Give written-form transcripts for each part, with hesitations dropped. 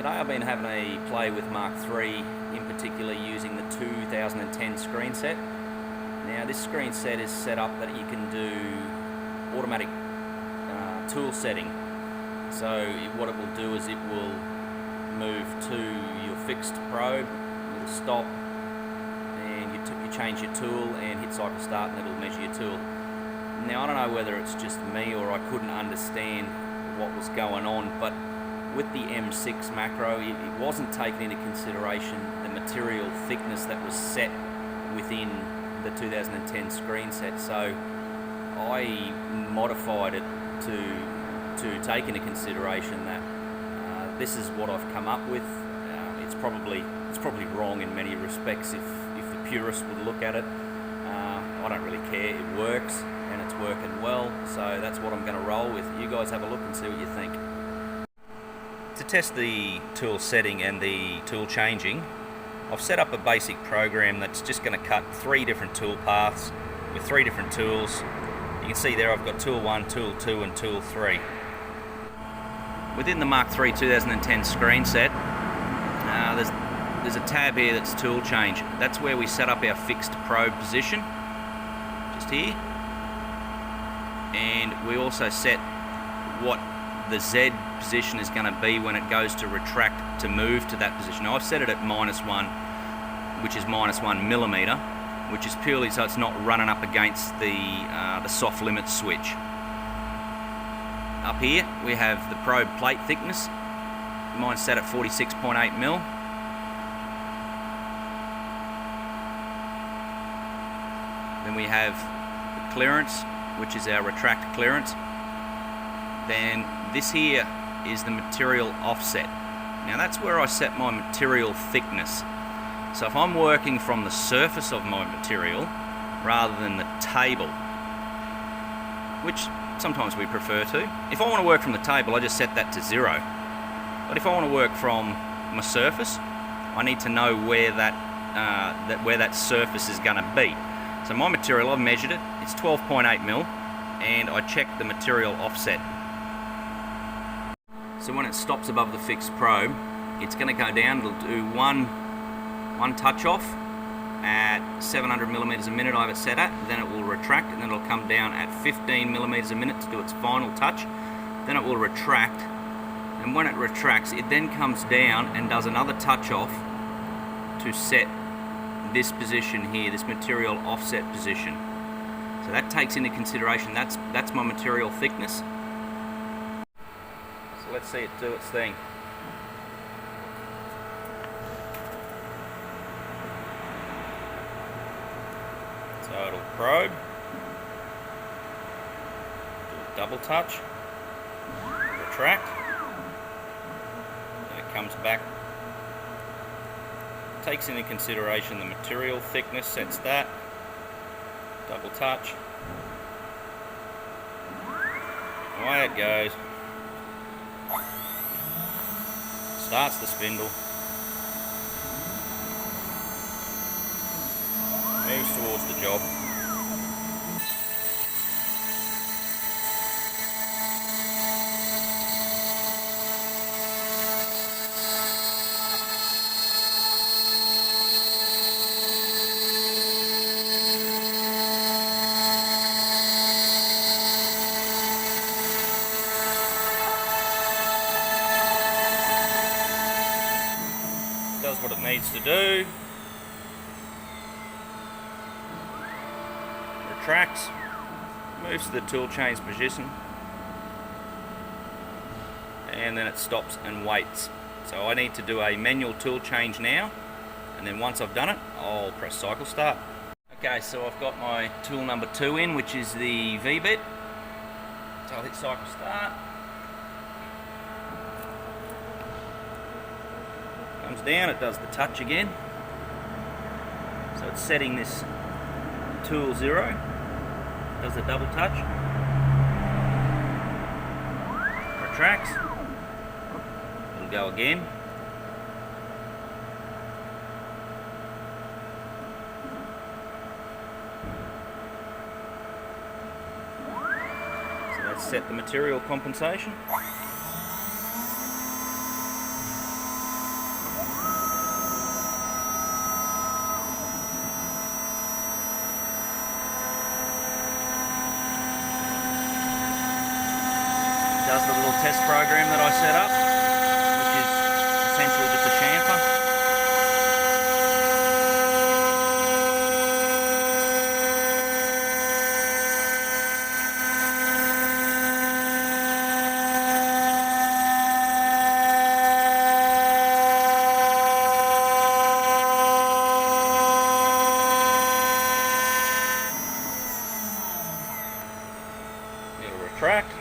Today I've been having a play with Mark III, in particular using the 2010 screen set. Now this screen set is set up that you can do automatic tool setting. So what it will do is it will move to your fixed probe with a stop, and you change your tool and hit cycle start and it'll measure your tool. Now I don't know whether it's just me or I couldn't understand what was going on, but with the M6 macro it wasn't taking into consideration the material thickness that was set within the 2010 screen set. So I modified it to take into consideration that this is what I've come up with. It's probably wrong in many respects if the purist would look at it. I don't really care, it works and it's working well, so that's what I'm going to roll with. You guys have a look and see what you think. To test the tool setting and the tool changing, I've set up a basic program that's just going to cut 3 different tool paths with 3 different tools. You can see there I've got tool 1, tool 2 and tool 3. Within the Mark III 2010 screen set, there's a tab here that's tool change. That's where we set up our fixed probe position, just here. And we also set what the Z position is going to be when it goes to retract to move to that position. Now I've set it at -1, which is -1 millimeter, which is purely so it's not running up against the soft limit switch. Up here we have the probe plate thickness. Mine's set at 46.8 mil. Then we have the clearance, which is our retract clearance. Then this here is the material offset. Now that's where I set my material thickness. So if I'm working from the surface of my material rather than the table, which sometimes we prefer to. If I want to work from the table, I just set that to 0. But if I want to work from my surface, I need to know where that surface is going to be. So my material, I've measured it, it's 12.8 mil, and I checked the material offset. So when it stops above the fixed probe, it's going to go down. It'll do one touch off at 700 millimeters a minute I have it set at. Then it will retract, and then it'll come down at 15 millimeters a minute to do its final touch. Then it will retract, and when it retracts, it then comes down and does another touch off to set this position here, this material offset position. So that takes into consideration that's my material thickness. So let's see it do its thing. So it'll probe, do a double touch, retract, then it comes back, takes into consideration the material thickness, sets that, double touch, away it goes, starts the spindle, moves towards the job. Does what it needs to do. Retracts, moves to the tool change position, and then it stops and waits. So I need to do a manual tool change now, and then once I've done it, I'll press cycle start. Okay, so I've got my tool number 2 in, which is the V bit. So I'll hit cycle start. Comes down, it does the touch again. So it's setting this tool 0. Does the double touch, retracts, it'll go again, so that's set the material compensation. test program that I set up, which is essentially just a chamfer. It'll retract,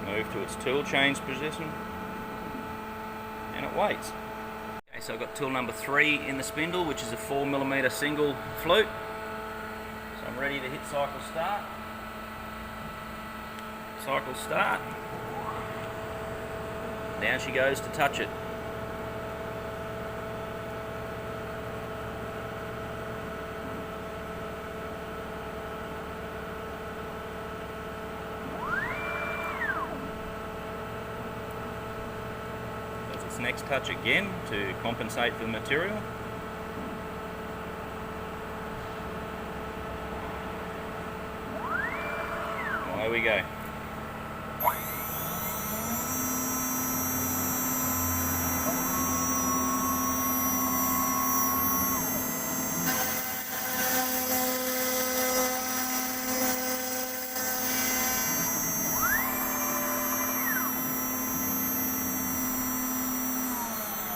move to its tool change position, and it waits. Okay, so I've got tool number 3 in the spindle, which is a 4mm single flute. So I'm ready to hit cycle start. Cycle start. Down she goes to touch it. Its next touch again to compensate for the material. Away we go.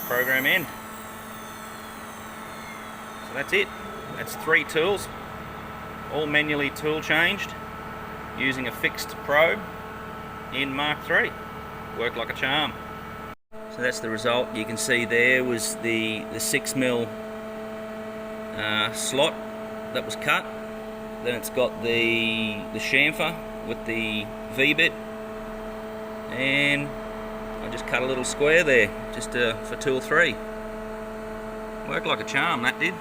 Program end. So that's it. That's 3 tools, all manually tool changed using a fixed probe in Mach 3. Worked like a charm. So that's the result. You can see there was the 6mm slot that was cut. Then it's got the chamfer with the V-bit, and I just cut a little square there, just for tool 3. Worked like a charm, that did.